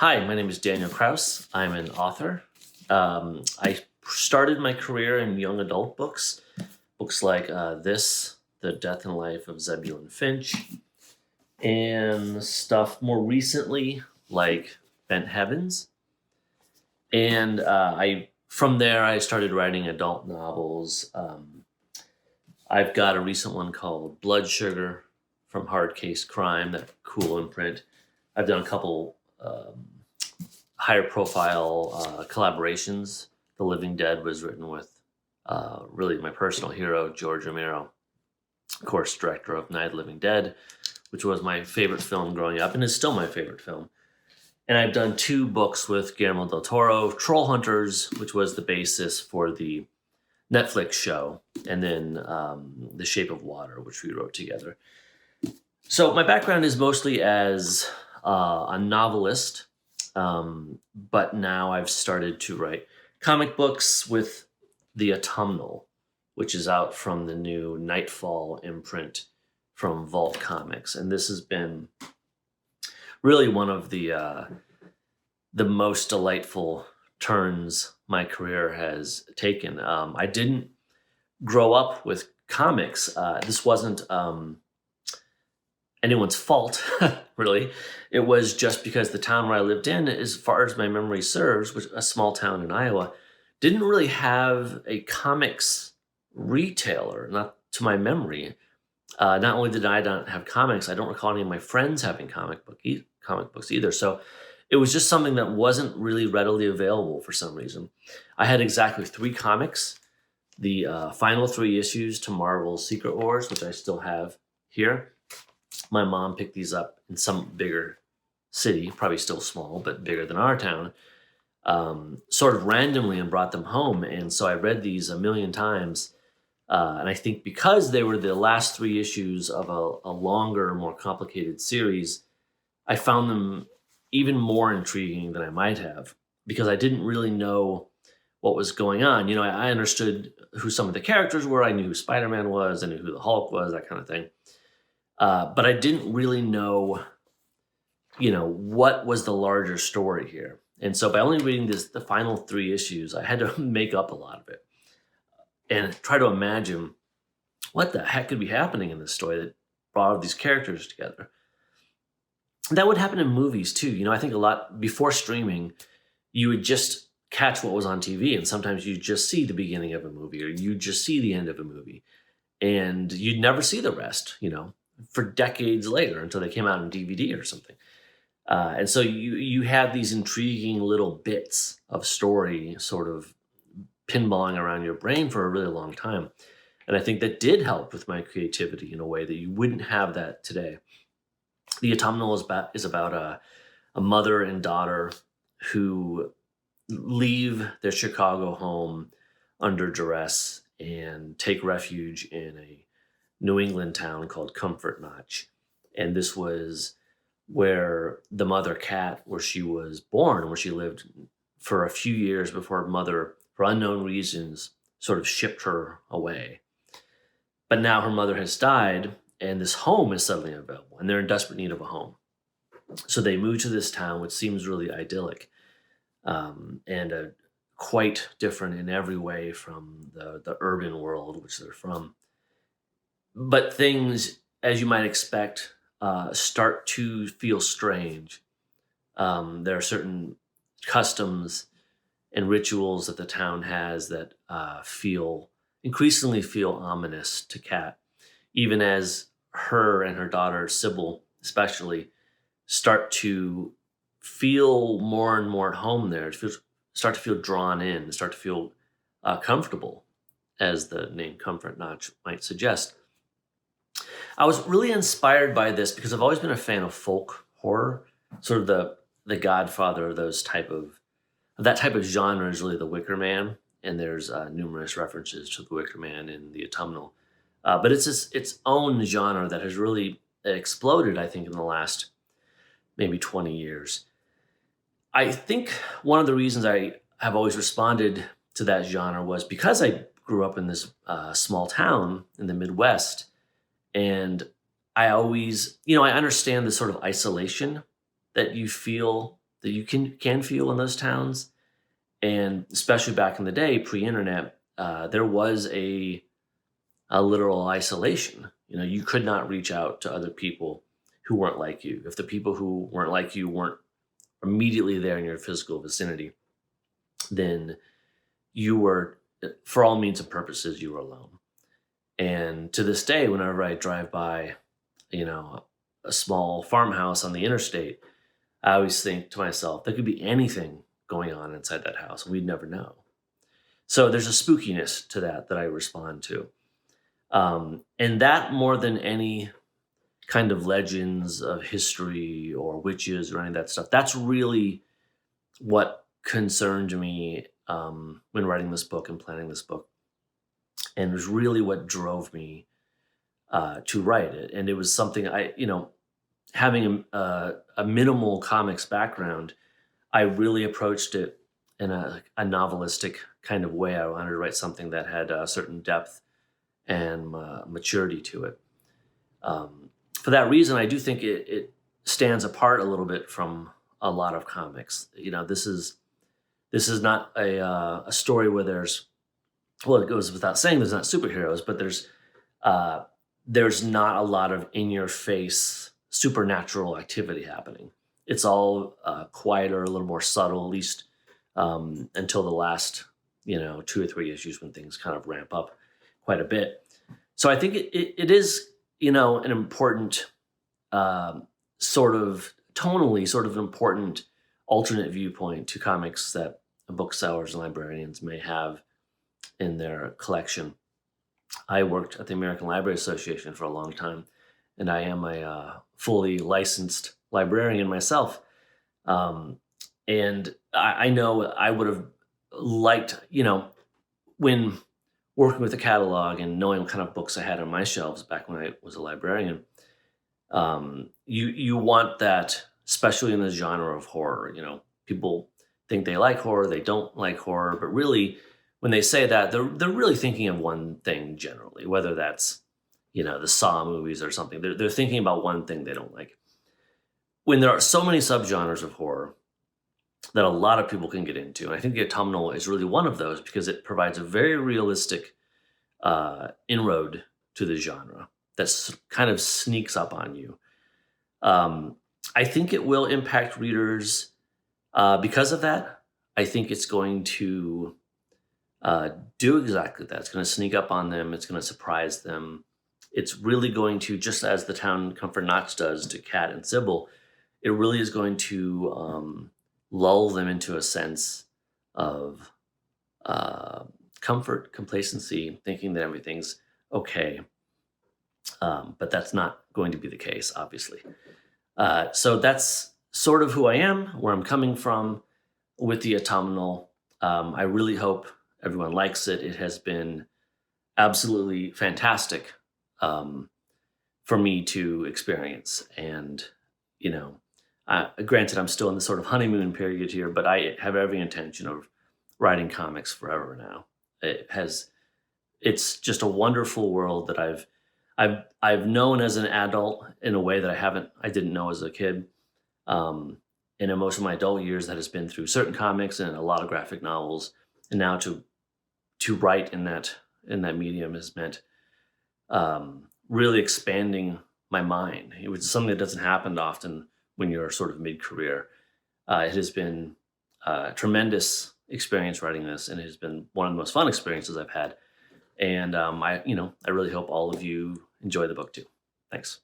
Hi, my name is Daniel Kraus. I'm an author. I started my career in young adult books, books like this, The Death and Life of Zebulon Finch, and stuff more recently like Bent Heavens. And I from there I started writing adult novels. I've got a recent one called Blood Sugar from Hard Case Crime, that cool imprint. I've done a couple higher profile collaborations. The Living Dead was written with really my personal hero, George Romero, of course, director of Night of the Living Dead, which was my favorite film growing up and is still my favorite film. And I've done two books with Guillermo del Toro, Troll Hunters, which was the basis for the Netflix show, and then The Shape of Water, which we wrote together. So my background is mostly as a novelist, but now I've started to write comic books with The Autumnal, which is out from the new Nightfall imprint from Vault Comics. And this has been really one of the most delightful turns my career has taken. I didn't grow up with comics. This wasn't anyone's fault, really. It was just because the town where I lived in, as far as my memory serves, which a small town in Iowa, didn't really have a comics retailer, not to my memory. Not only did I not have comics, I don't recall any of my friends having comic books either. So it was just something that wasn't really readily available for some reason. I had exactly three comics, the final three issues to Marvel's Secret Wars, which I still have here. My mom picked these up in some bigger city, probably still small, but bigger than our town, sort of randomly, and brought them home. And so I read these a million times. And I think because they were the last three issues of a longer, more complicated series, I found them even more intriguing than I might have, because I didn't really know what was going on. I understood who some of the characters were. I knew who Spider-Man was. I knew who the Hulk was, that kind of thing. But I didn't really know, what was the larger story here. And so by only reading the final three issues, I had to make up a lot of it and try to imagine what the heck could be happening in this story that brought all these characters together. That would happen in movies too. I think a lot before streaming, you would just catch what was on TV, and sometimes you just see the beginning of a movie or you just see the end of a movie, and you'd never see the rest, for decades later until they came out on DVD or something. And so you have these intriguing little bits of story sort of pinballing around your brain for a really long time. And I think that did help with my creativity in a way that you wouldn't have that today. The Autumnal is about a mother and daughter who leave their Chicago home under duress and take refuge in a New England town called Comfort Notch. And this was where the mother cat, where she was born, where she lived for a few years before her mother, for unknown reasons, sort of shipped her away. But now her mother has died, and this home is suddenly available, and they're in desperate need of a home. So they move to this town, which seems really idyllic, and quite different in every way from the urban world which they're from. But things, as you might expect, start to feel strange. There are certain customs and rituals that the town has that increasingly feel ominous to Kat, even as her and her daughter Sybil, especially, start to feel more and more at home there. Start to feel drawn in, start to feel comfortable, as the name Comfort Notch might suggest. I was really inspired by this because I've always been a fan of folk horror, sort of the godfather of that type of genre is really The Wicker Man, and there's numerous references to The Wicker Man in The Autumnal. But it's its own genre that has really exploded, I think, in the last maybe 20 years. I think one of the reasons I have always responded to that genre was because I grew up in this small town in the Midwest, and I always, I understand the sort of isolation that you feel that you can feel in those towns. And especially back in the day, pre-internet, there was a literal isolation. You could not reach out to other people who weren't like you. If the people who weren't like you weren't immediately there in your physical vicinity, then you were, for all means and purposes, you were alone. And to this day, whenever I drive by, you know, a small farmhouse on the interstate, I always think to myself, there could be anything going on inside that house. We'd never know. So there's a spookiness to that I respond to. And that more than any kind of legends of history or witches or any of that stuff, that's really what concerned me when writing this book and planning this book. And it was really what drove me to write it. And it was something having a minimal comics background, I really approached it in a novelistic kind of way. I wanted to write something that had a certain depth and maturity to it. For that reason, I do think it stands apart a little bit from a lot of comics. This is not a story where it goes without saying there's not superheroes, but there's not a lot of in your face supernatural activity happening. It's all quieter, a little more subtle, at least until the last 2 or 3 issues when things kind of ramp up quite a bit. So I think it is an important sort of tonally sort of important alternate viewpoint to comics that booksellers and librarians may have in their collection. I worked at the American Library Association for a long time, and I am a fully licensed librarian myself. And I know I would have liked, when working with the catalog and knowing what kind of books I had on my shelves back when I was a librarian, you want that, especially in the genre of horror. People think they like horror, they don't like horror, but really, when they say that, they're really thinking of one thing generally, whether that's the Saw movies or something. They're thinking about one thing they don't like. When there are so many subgenres of horror that a lot of people can get into, and I think the autumnal is really one of those because it provides a very realistic inroad to the genre that kind of sneaks up on you. I think it will impact readers because of that. I think it's going to do exactly that. It's going to sneak up on them. It's going to surprise them. It's really going to, just as the Town Comfort Notch does to Kat and Sybil, it really is going to lull them into a sense of comfort, complacency, thinking that everything's okay. But that's not going to be the case, obviously. So that's sort of who I am, where I'm coming from with the autumnal. I really hope everyone likes it. It has been absolutely fantastic for me to experience. And, granted, I'm still in the sort of honeymoon period here, but I have every intention of writing comics forever now. It's just a wonderful world that I've known as an adult in a way that I didn't know as a kid. And in most of my adult years, that has been through certain comics and a lot of graphic novels. And now to write in that medium has meant really expanding my mind. It was something that doesn't happen often when you're sort of mid-career. It has been a tremendous experience writing this, and it has been one of the most fun experiences I've had. And I really hope all of you enjoy the book too. Thanks.